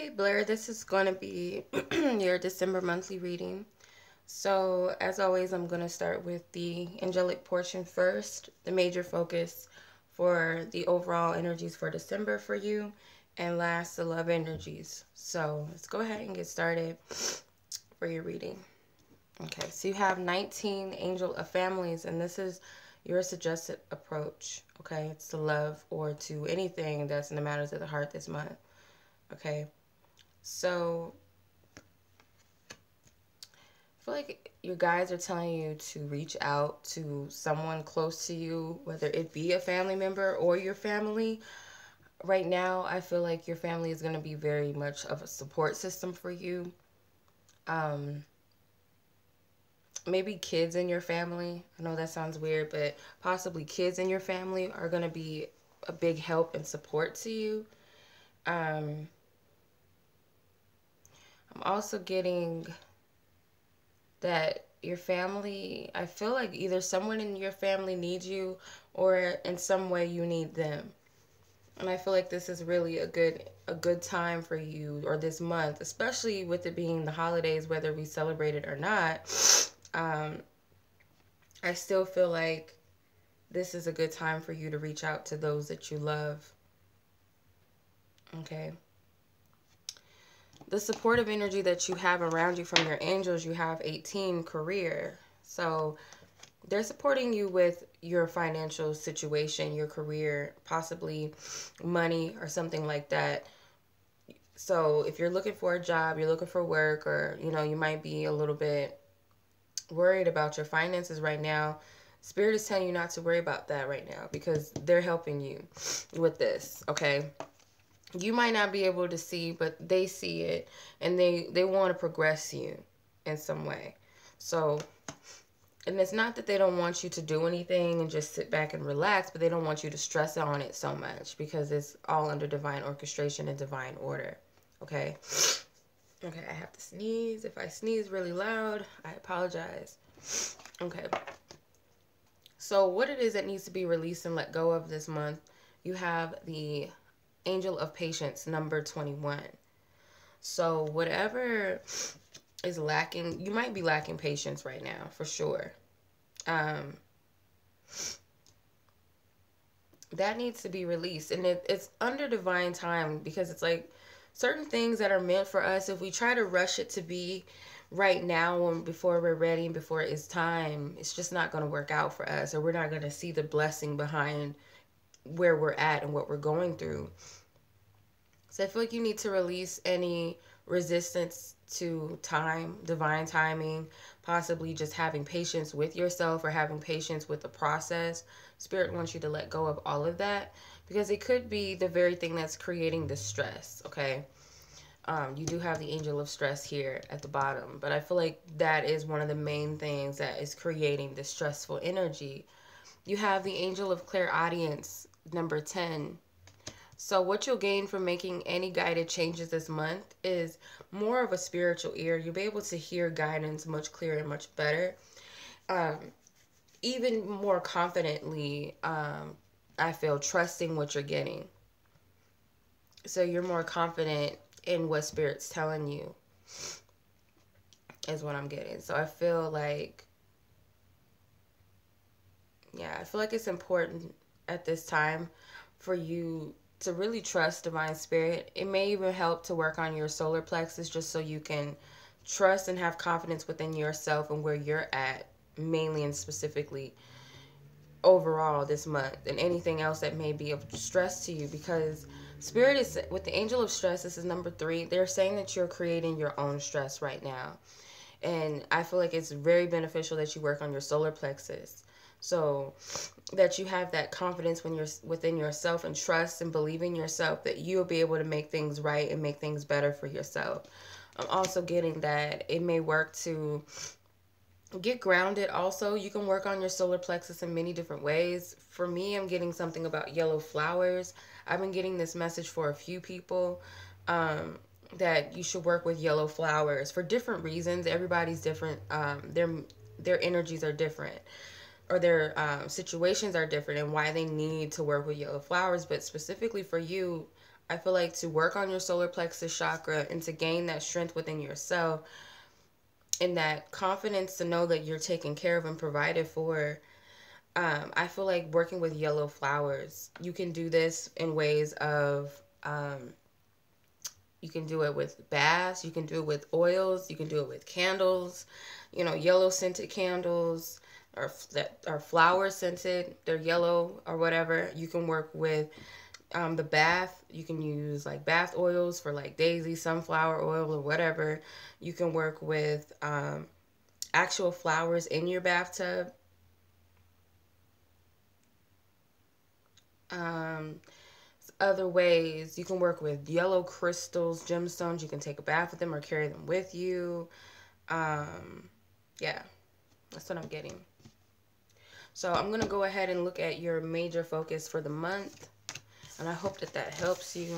Hey Blair, this is going to be your December monthly reading. So, as always, I'm going to start with the angelic portion first, the major focus for the overall energies for December for you, and last, the love energies. So, let's go ahead and get started for your reading. Okay, so you have 19 angel of families, and this is your suggested approach. Okay, it's to love or to anything that's in the matters of the heart this month. Okay. So I feel like your guides are telling you to reach out to someone close to you, whether it be a family member or your family. Right now, I feel like your family is going to be very much of a support system for you. Um, Maybe kids in your family. I know that sounds weird, but possibly kids in your family are going to be a big help and support to you. Um, I'm also getting that your family, I feel like either someone in your family needs you or in some way you need them. And I feel like this is really a good time for you, or this month, especially with it being the holidays, whether we celebrate it or not. Um, I still feel like this is a good time for you to reach out to those that you love. Okay. The supportive energy that you have around you from your angels, you have 18, career. So they're supporting you with your financial situation, your career, possibly money or something like that. So if you're looking for a job, you're looking for work, or you might be a little bit worried about your finances right now, Spirit is telling you not to worry about that right now because they're helping you with this. Okay, you might not be able to see, but they see it, and they want to progress you in some way. So, and it's not that they don't want you to do anything and just sit back and relax, but they don't want you to stress on it so much because it's all under divine orchestration and divine order. Okay? Okay, I have to sneeze. If I sneeze really loud, I apologize. Okay. So, what it is that needs to be released and let go of this month, you have the Angel of Patience, number 21. So, whatever is lacking, you might be lacking patience right now, for sure. Um, that needs to be released, and it's under divine time, because it's like certain things that are meant for us, if we try to rush it to be right now and before we're ready and before it's time, it's just not going to work out for us, or we're not going to see the blessing behind where we're at and what we're going through. So I feel like you need to release any resistance to time, divine timing, possibly just having patience with yourself or having patience with the process. Spirit wants you to let go of all of that, because it could be the very thing that's creating the stress. Okay. You do have the angel of stress here at the bottom, but I feel like that is one of the main things that is creating the stressful energy. You have the angel of clairaudience, number 10. So what you'll gain from making any guided changes this month is more of a spiritual ear. You'll be able to hear guidance much clearer and much better. Um, Even more confidently, I feel, trusting what you're getting. So you're more confident in what Spirit's telling you, is what I'm getting. So I feel like, yeah, I feel like it's important at this time for you to really trust divine spirit. It may even help to work on your solar plexus, just so you can trust and have confidence within yourself and where you're at, mainly and specifically overall this month, and anything else that may be of stress to you, because spirit is with the angel of stress. This is number 3. They're saying that you're creating your own stress right now, and I feel like it's very beneficial that you work on your solar plexus, so that you have that confidence when you're within yourself, and trust and believe in yourself that you'll be able to make things right and make things better for yourself. I'm also getting that it may work to get grounded. Also, you can work on your solar plexus in many different ways. For me, I'm getting something about yellow flowers. I've been getting this message for a few people, that you should work with yellow flowers for different reasons. Everybody's different. Their energies are different, or their situations are different, and why they need to work with yellow flowers. But specifically for you, I feel like to work on your solar plexus chakra and to gain that strength within yourself and that confidence to know that you're taken care of and provided for. I feel like working with yellow flowers, you can do this in ways of, you can do it with baths, you can do it with oils, you can do it with candles, yellow scented candles or that are flower scented, they're yellow or whatever. You can work with the bath. You can use like bath oils for like daisy, sunflower oil or whatever. You can work with actual flowers in your bathtub. Um, Other ways, you can work with yellow crystals, gemstones. You can take a bath with them or carry them with you. Yeah, that's what I'm getting. So I'm going to go ahead and look at your major focus for the month. And I hope that that helps you.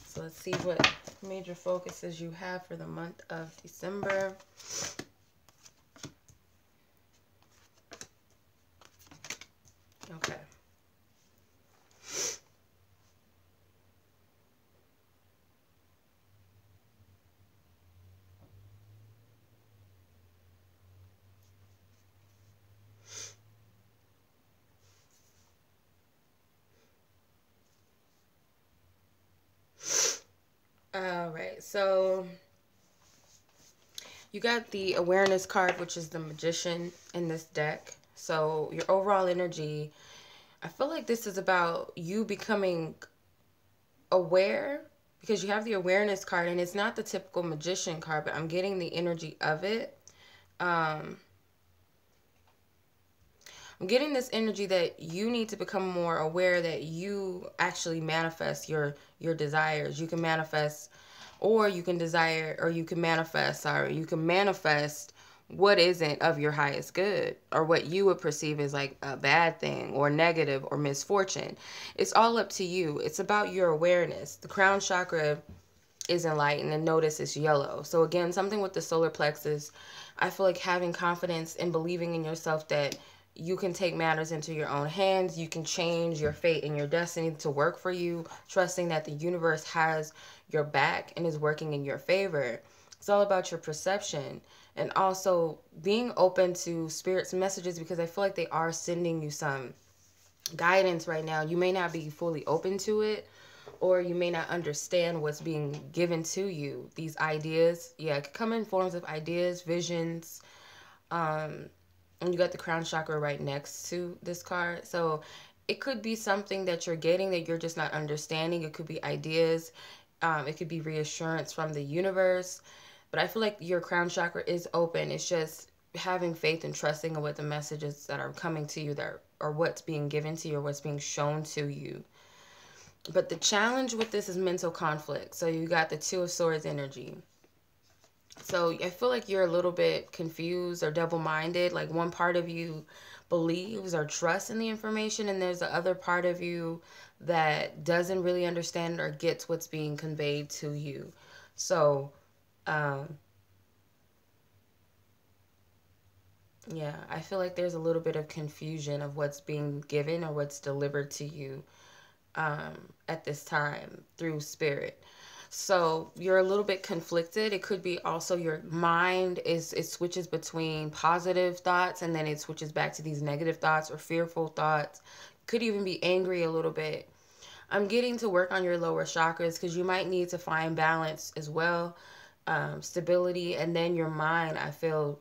So let's see what major focuses you have for the month of December. Okay. All right, so you got the awareness card, which is the magician in this deck. So your overall energy, I feel like this is about you becoming aware because you have the awareness card and it's not the typical magician card, but I'm getting the energy of it. I'm getting this energy that you need to become more aware that you actually manifest your desires. You can manifest, or you can desire, or you can manifest, sorry, you can manifest what isn't of your highest good or what you would perceive as like a bad thing or negative or misfortune. It's all up to you. It's about your awareness. The crown chakra is enlightened and notice it's yellow. So again, something with the solar plexus, I feel like having confidence and believing in yourself that you can take matters into your own hands. You can change your fate and your destiny to work for you, trusting that the universe has your back and is working in your favor. It's all about your perception and also being open to spirit's messages because I feel like they are sending you some guidance right now. You may not be fully open to it, or you may not understand what's being given to you. These ideas, yeah, it could come in forms of ideas, visions, and you got the crown chakra right next to this card. So it could be something that you're getting that you're just not understanding. It could be ideas. It could be reassurance from the universe. But I feel like your crown chakra is open. It's just having faith and trusting in what the messages that are coming to you that are what's being given to you or what's being shown to you. But the challenge with this is mental conflict. So you got the Two of Swords energy. So I feel like you're a little bit confused or double-minded. Like one part of you believes or trusts in the information, and there's the other part of you that doesn't really understand or gets what's being conveyed to you. So, yeah, I feel like there's a little bit of confusion of what's being given or what's delivered to you at this time through spirit. So you're a little bit conflicted. It could be also your mind it switches between positive thoughts and then it switches back to these negative thoughts or fearful thoughts. Could even be angry a little bit. I'm getting to work on your lower chakras because you might need to find balance as well, stability, and then your mind, I feel,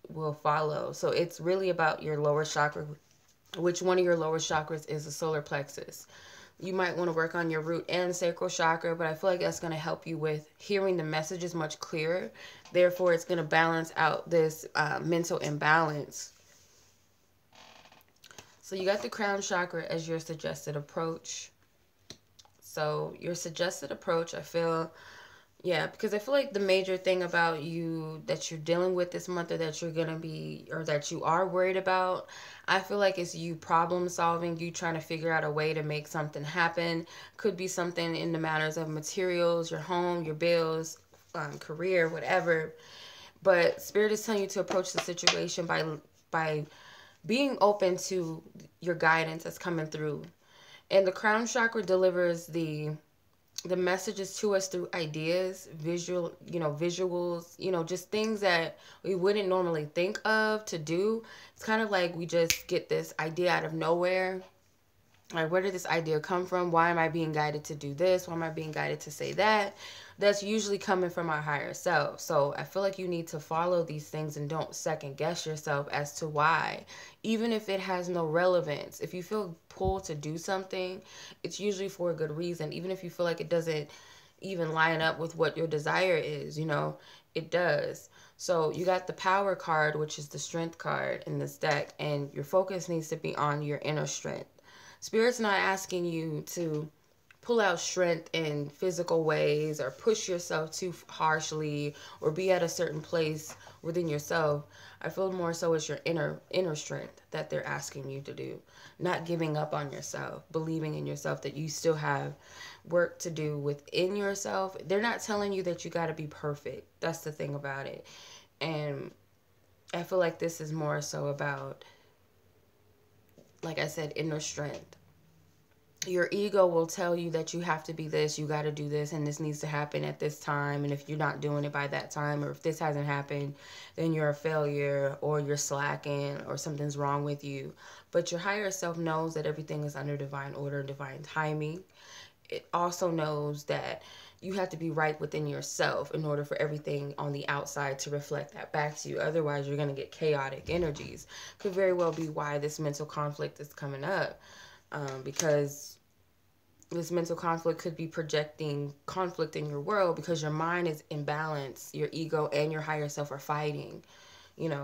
will follow. So it's really about your lower chakra. Which one of your lower chakras is the solar plexus? You might want to work on your root and sacral chakra, but I feel like that's going to help you with hearing the messages much clearer. Therefore, it's going to balance out this mental imbalance. So you got the crown chakra as your suggested approach. So your suggested approach, I feel, yeah, because I feel like the major thing about you that you're dealing with this month or that you're going to be or that you are worried about, I feel like it's you problem solving, you trying to figure out a way to make something happen. Could be something in the matters of materials, your home, your bills, career, whatever. But Spirit is telling you to approach the situation by being open to your guidance that's coming through. And the crown chakra delivers the the messages to us through ideas, visuals, just things that we wouldn't normally think of to do. It's kind of like we just get this idea out of nowhere. Like, where did this idea come from? Why am I being guided to do this? Why am I being guided to say that? That's usually coming from our higher self. So I feel like you need to follow these things and don't second guess yourself as to why. Even if it has no relevance. If you feel pulled to do something, it's usually for a good reason. Even if you feel like it doesn't even line up with what your desire is, it does. So you got the power card, which is the strength card in this deck, and your focus needs to be on your inner strength. Spirit's not asking you to pull out strength in physical ways or push yourself too harshly or be at a certain place within yourself. I feel more so it's your inner strength that they're asking you to do. Not giving up on yourself, believing in yourself that you still have work to do within yourself. They're not telling you that you got to be perfect. That's the thing about it. And I feel like this is more so about, like I said, inner strength. Your ego will tell you that you have to be this, you got to do this, and this needs to happen at this time. And if you're not doing it by that time, or if this hasn't happened, then you're a failure, or you're slacking, or something's wrong with you. But your higher self knows that everything is under divine order, divine timing. It also knows that you have to be right within yourself in order for everything on the outside to reflect that back to you. Otherwise, you're going to get chaotic energies. Could very well be why this mental conflict is coming up. Because this mental conflict could be projecting conflict in your world because your mind is imbalanced. Your ego and your higher self are fighting,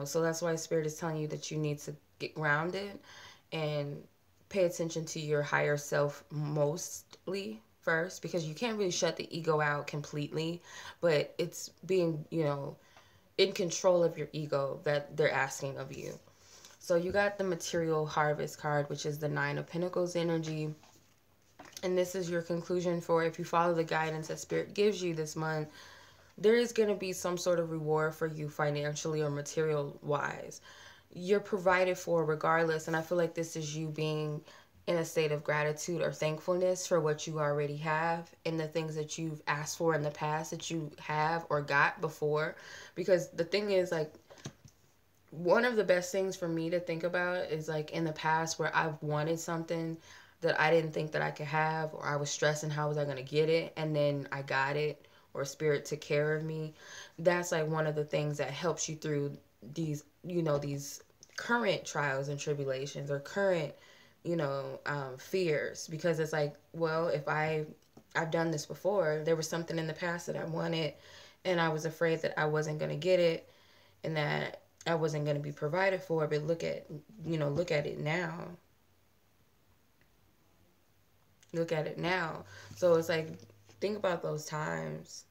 So that's why Spirit is telling you that you need to get grounded and pay attention to your higher self mostly first, because you can't really shut the ego out completely, but it's being, in control of your ego that they're asking of you. So you got the material harvest card, which is the 9 of Pentacles energy. And this is your conclusion for if you follow the guidance that Spirit gives you this month, there is going to be some sort of reward for you financially or material wise. You're provided for regardless. And I feel like this is you being in a state of gratitude or thankfulness for what you already have and the things that you've asked for in the past that you have or got before. Because the thing is, like, one of the best things for me to think about is, like, in the past where I've wanted something that I didn't think that I could have, or I was stressing how was I going to get it, and then I got it, or Spirit took care of me. That's like one of the things that helps you through these, these current trials and tribulations or current, fears, because it's like, well, if I've done this before, there was something in the past that I wanted, and I was afraid that I wasn't going to get it, and that I wasn't going to be provided for. But look at it now. Look at it now. So it's like, think about those times.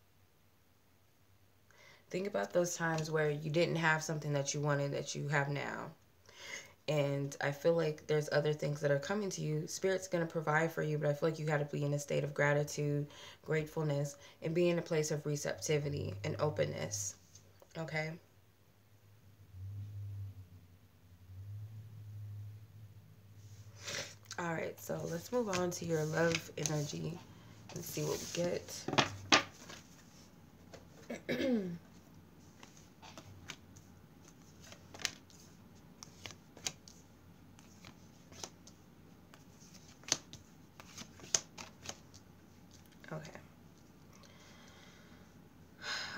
Think about those times where you didn't have something that you wanted that you have now. And I feel like there's other things that are coming to you. Spirit's going to provide for you, but I feel like you got to be in a state of gratitude, gratefulness, and be in a place of receptivity and openness. Okay? All right, so let's move on to your love energy and see what we get. Okay.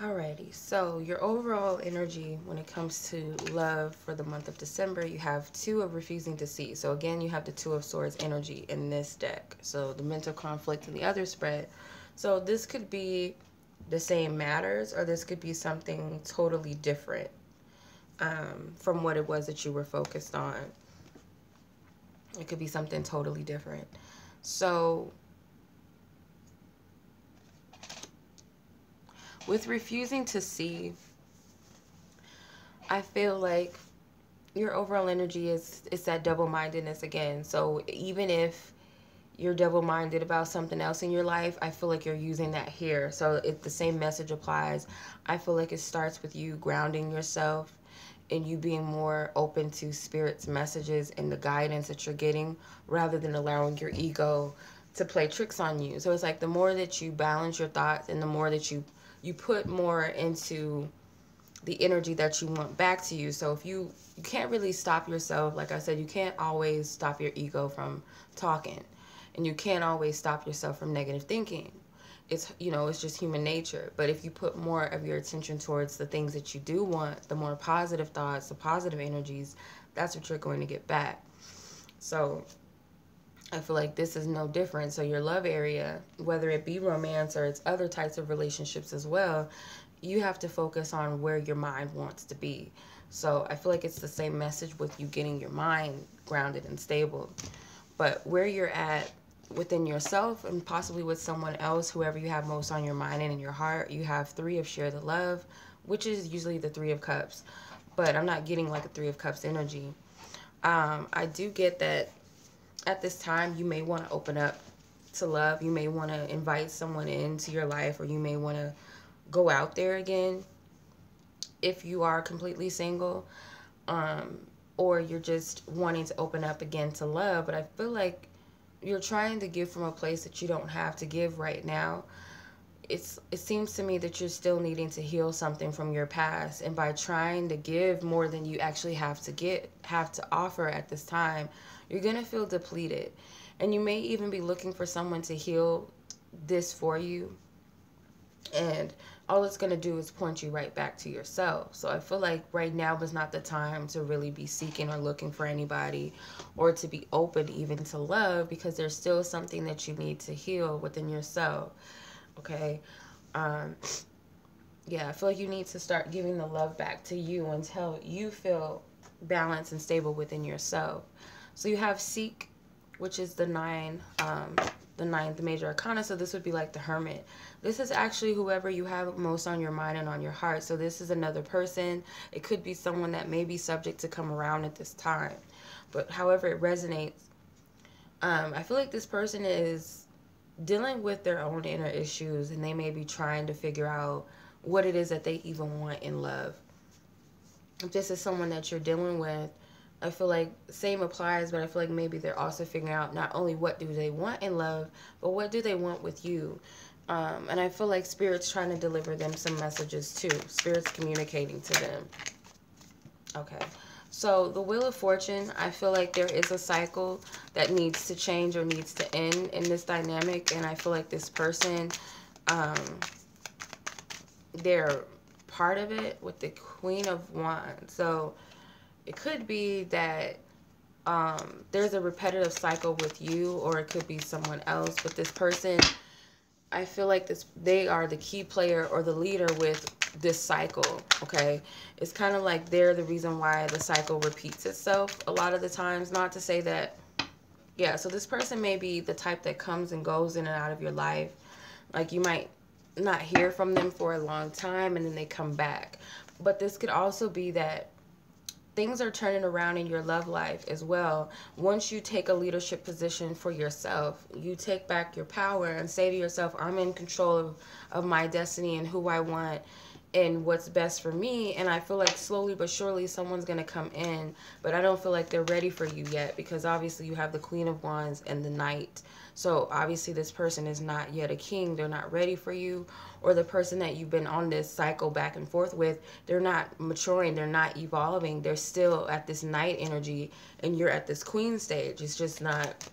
Alrighty, so your overall energy when it comes to love for the month of December, you have 2 of refusing to see. So again, you have the 2 of Swords energy in this deck. So the mental conflict in the other spread. So this could be the same matters, or this could be something totally different from what it was that you were focused on. It could be something totally different. So with refusing to see, I feel like your overall energy is that double-mindedness again. So even if you're double-minded about something else in your life, I feel like you're using that here. So if the same message applies, I feel like it starts with you grounding yourself and you being more open to Spirit's messages and the guidance that you're getting, rather than allowing your ego to play tricks on you. So it's like the more that you balance your thoughts and the more that you put more into the energy that you want back to you. So if you can't really stop yourself, like I said, you can't always stop your ego from talking, and you can't always stop yourself from negative thinking. It's, you know, it's just human nature. But if you put more of your attention towards the things that you do want, the more positive thoughts, the positive energies, that's what you're going to get back. So I feel like this is no different. So your love area, whether it be romance or it's other types of relationships as well, you have to focus on where your mind wants to be. So I feel like it's the same message with you getting your mind grounded and stable. But where you're at within yourself and possibly with someone else, whoever you have most on your mind and in your heart, you have 3 of share the love, which is usually the 3 of cups. But I'm not getting like a 3 of cups energy. I do get that at this time you may want to open up to love. You may want to invite someone into your life, or you may want to go out there again if you are completely single, or you're just wanting to open up again to love. But I feel like you're trying to give from a place that you don't have to give right now. It seems to me that you're still needing to heal something from your past, and by trying to give more than you actually have to offer at this time, you're gonna feel depleted, and you may even be looking for someone to heal this for you, and all it's going to do is point you right back to yourself. So I feel like right now is not the time to really be seeking or looking for anybody, or to be open even to love, because there's still something that you need to heal within yourself. Okay? Yeah, I feel like you need to start giving the love back to you until you feel balanced and stable within yourself. So you have Seek, which is the 9, the 9th major arcana. So this would be like the Hermit. This is actually whoever you have most on your mind and on your heart. So this is another person. It could be someone that may be subject to come around at this time. But however it resonates, I feel like this person is dealing with their own inner issues, and they may be trying to figure out what it is that they even want in love. If this is someone that you're dealing with, I feel like same applies, but I feel like maybe they're also figuring out not only what do they want in love, but what do they want with you. And I feel like Spirit's trying to deliver them some messages too. Spirit's communicating to them. Okay. So the Wheel of Fortune, I feel like there is a cycle that needs to change or needs to end in this dynamic. And I feel like this person, they're part of it with the Queen of Wands. So it could be that there's a repetitive cycle with you, or it could be someone else. But this person, I feel like they are the key player or the leader with this cycle, okay? It's kind of like they're the reason why the cycle repeats itself a lot of the times. Not to say that, yeah, so this person may be the type that comes and goes in and out of your life. Like you might not hear from them for a long time and then they come back. But this could also be that things are turning around in your love life as well. Once you take a leadership position for yourself, you take back your power and say to yourself, I'm in control of my destiny and who I want and what's best for me. And I feel like slowly but surely someone's going to come in, but I don't feel like they're ready for you yet, because obviously you have the Queen of Wands and the Knight. So obviously this person is not yet a king. They're not ready for you. Or the person that you've been on this cycle back and forth with, they're not maturing. They're not evolving. They're still at this Knight energy and you're at this Queen stage. It's just not,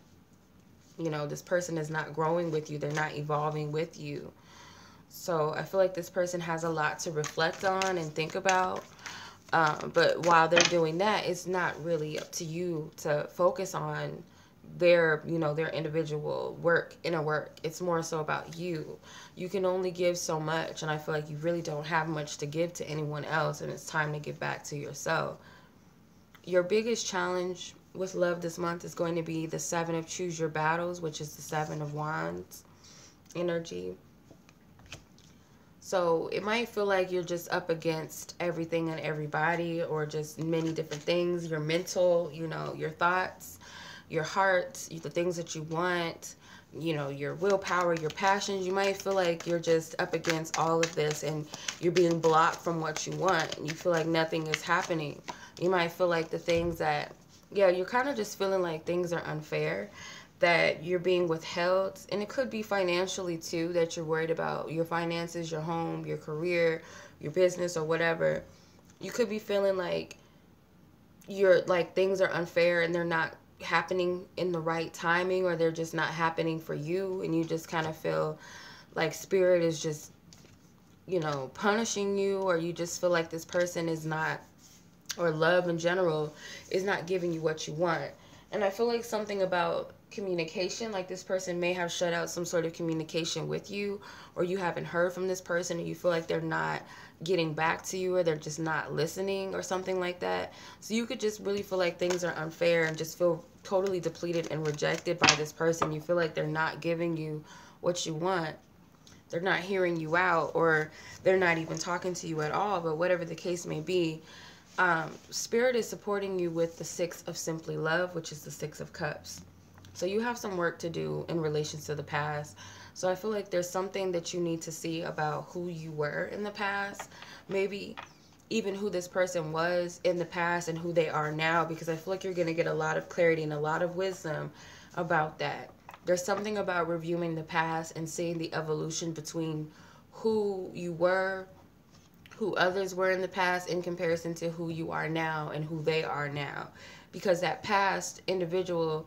you know, this person is not growing with you. They're not evolving with you. So I feel like this person has a lot to reflect on and think about. But while they're doing that, it's not really up to you to focus on their, you know, their individual inner work. It's more so about you. You can only give so much, and I feel like you really don't have much to give to anyone else, and it's time to give back to yourself. Your biggest challenge with love this month is going to be the 7 of Choose Your Battles, which is the 7 of Wands energy. So it might feel like you're just up against everything and everybody, or just many different things. Your mental, you know, your thoughts, your heart, the things that you want, you know, your willpower, your passions. You might feel like you're just up against all of this and you're being blocked from what you want. And you feel like nothing is happening. You might feel like the things that, yeah, you're kind of just feeling like things are unfair. that you're being withheld, and it could be financially too, that you're worried about your finances, your home, your career, your business, or whatever. You could be feeling like you're like things are unfair and they're not happening in the right timing, or they're just not happening for you, and you just kind of feel like spirit is just, you know, punishing you, or you just feel like this person is not, or love in general is not giving you what you want. And I feel like something about communication, like this person may have shut out some sort of communication with you, or you haven't heard from this person, and you feel like they're not getting back to you, or they're just not listening, or something like that. So you could just really feel like things are unfair and just feel totally depleted and rejected by this person. You feel like they're not giving you what you want. They're not hearing you out, or they're not even talking to you at all. But whatever the case may be, Spirit is supporting you with the Six of Simply Love, which is the Six of Cups. So you have some work to do in relation to the past. So I feel like there's something that you need to see about who you were in the past. Maybe even who this person was in the past and who they are now, because I feel like you're going to get a lot of clarity and a lot of wisdom about that. There's something about reviewing the past and seeing the evolution between who you were, who others were in the past, in comparison to who you are now and who they are now. Because that past individual,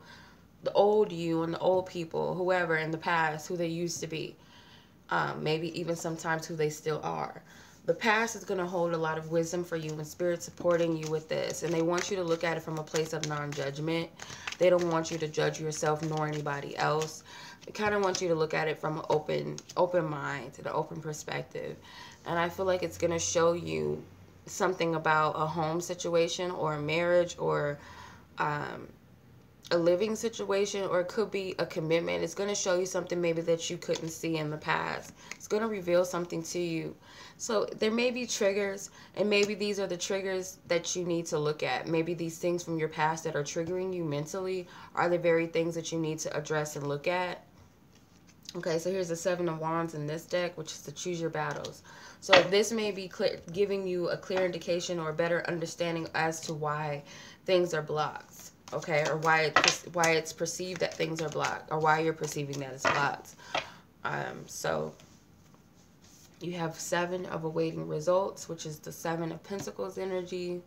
the old you and the old people, whoever in the past, who they used to be, maybe even sometimes who they still are. The past is going to hold a lot of wisdom for you, and Spirit supporting you with this. And they want you to look at it from a place of non-judgment. They don't want you to judge yourself nor anybody else. They kind of want you to look at it from an open mind and an open perspective. And I feel like it's going to show you something about a home situation or a marriage, or a living situation, or it could be a commitment. It's going to show you something maybe that you couldn't see in the past. It's going to reveal something to you. So there may be triggers, and maybe these are the triggers that you need to look at. Maybe these things from your past that are triggering you mentally are the very things that you need to address and look at. Okay, so here's the Seven of Wands in this deck, which is to choose your battles. So this may be giving you a clear indication or a better understanding as to why things are blocked. Okay, or why it's perceived that things are blocked, or why you're perceiving that it's blocked. So you have Seven of Awaiting Results, which is the Seven of Pentacles energy.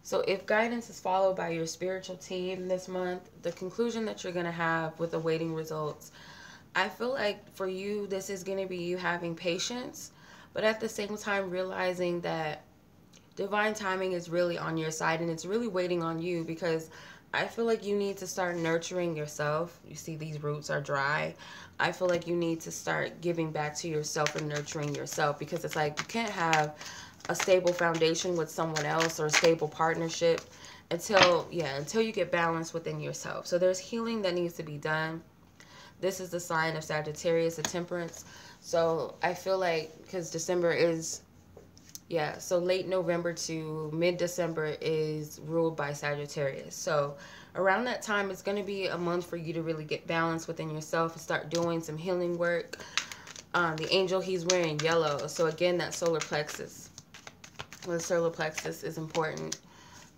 So if guidance is followed by your spiritual team this month, the conclusion that you're going to have with awaiting results, I feel like for you, this is going to be you having patience, but at the same time realizing that divine timing is really on your side, and it's really waiting on you, because I feel like you need to start nurturing yourself. You see these roots are dry. I feel like you need to start giving back to yourself and nurturing yourself, because it's like you can't have a stable foundation with someone else, or a stable partnership until you get balance within yourself. So there's healing that needs to be done. This is the sign of Sagittarius, the Temperance. So I feel like, because December is, so late November to mid-December is ruled by Sagittarius. So around that time, it's going to be a month for you to really get balance within yourself and start doing some healing work. The angel, he's wearing yellow. So again, that solar plexus. The solar plexus is important.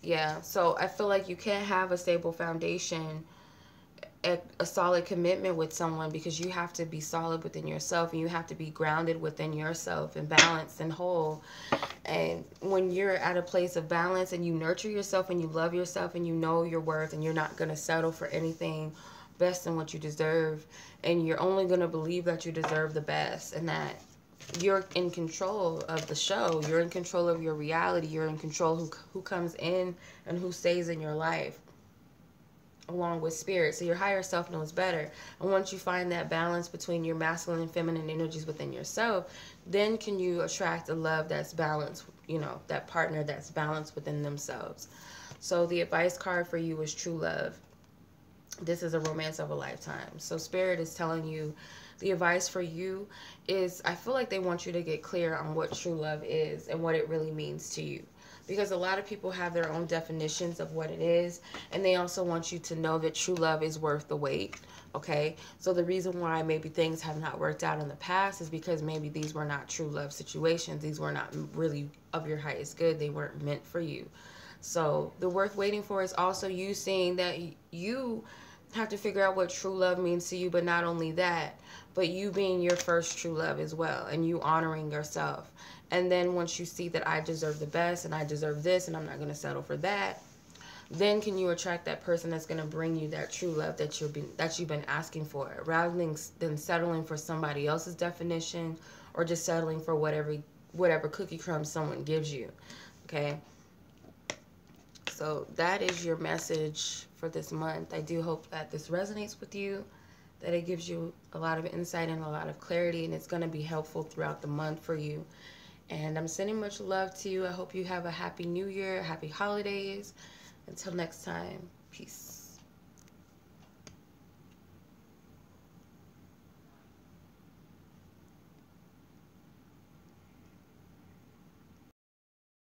Yeah, so I feel like you can't have a stable foundation, a solid commitment with someone, because you have to be solid within yourself, and you have to be grounded within yourself and balanced and whole. And when you're at a place of balance and you nurture yourself and you love yourself and you know your worth, and you're not going to settle for anything less than what you deserve, and you're only going to believe that you deserve the best, and that you're in control of the show, you're in control of your reality, you're in control who comes in and who stays in your life, along with spirit. So your higher self knows better. And once you find that balance between your masculine and feminine energies within yourself, then can you attract a love that's balanced, that partner that's balanced within themselves. So the advice card for you is true love. This is a romance of a lifetime. So spirit is telling you, the advice for you is, I feel like they want you to get clear on what true love is and what it really means to you. Because a lot of people have their own definitions of what it is, and they also want you to know that true love is worth the wait. Okay, so the reason why maybe things have not worked out in the past is because maybe these were not true love situations. These were not really of your highest good. They weren't meant for you. So the worth waiting for is also you seeing that you have to figure out what true love means to you, but not only that, but you being your first true love as well, and you honoring yourself. And then once you see that I deserve the best and I deserve this and I'm not going to settle for that, then can you attract that person that's going to bring you that true love that you've been asking for, rather than settling for somebody else's definition, or just settling for whatever cookie crumbs someone gives you. Okay? So that is your message for this month. I do hope that this resonates with you, that it gives you a lot of insight and a lot of clarity, and it's going to be helpful throughout the month for you. And I'm sending much love to you. I hope you have a happy new year, happy holidays. Until next time, peace.